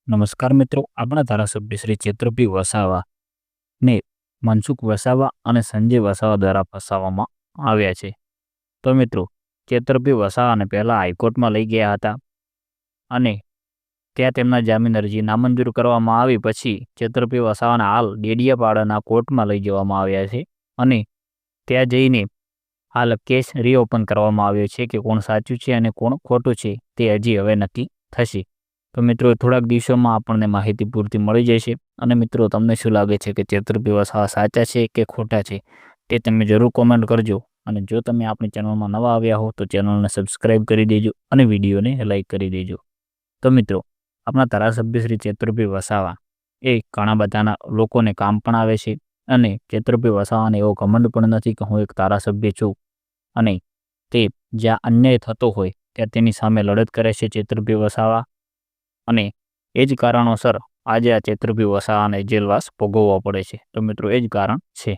નમસ્કાર મિત્રો, આપણા ધારાસભ્ય શ્રી ચેત્રપી વસાવાને મનસુખ વસાવા અને સંજય વસાવા દ્વારા ફસાવવામાં આવ્યા છે. તો મિત્રો, ચેત્રપી વસાવાને પહેલાં હાઈકોર્ટમાં લઈ ગયા હતા અને ત્યાં તેમના જામીન અરજી નામંજૂર કરવામાં આવી. પછી ચેત્રપી વસાવાને હાલ ડેડિયાપાડાના કોર્ટમાં લઈ જવામાં આવ્યા છે અને ત્યાં જઈને હાલ કેસ રીઓપન કરવામાં આવ્યો છે કે કોણ સાચું છે અને કોણ ખોટું છે તે હજી હવે નક્કી થશે. તો મિત્રો, થોડાક દિવસોમાં આપણને માહિતી પૂરતી મળી જશે. અને મિત્રો, તમને શું લાગે છે કે ચેત્રપી વસાવા સાચા છે કે ખોટા છે તે તમે જરૂર કોમેન્ટ કરજો. અને જો તમે આપણી ચેનલમાં નવા આવ્યા હો તો ચેનલને સબસ્ક્રાઈબ કરી દેજો અને વિડીયોને લાઈક કરી દેજો. તો મિત્રો, આપણા ધારાસભ્ય શ્રી ચેત્રપી વસાવા એ ઘણા બધાના લોકોને કામ પણ આવે છે અને ચેત્રપી વસાવાને એવો ઘમંડ પણ નથી કે હું એક ધારાસભ્ય છું અને તે જ્યાં અન્યાય થતો હોય ત્યાં તેની સામે લડત કરે છે ચેત્રપી વસાવા. અને એ જ કારણોસર આજે આ ચેત્રપી વસાવાને જેલવાસ ભોગવવો પડે છે. તો મિત્રો, એ જ કારણ છે.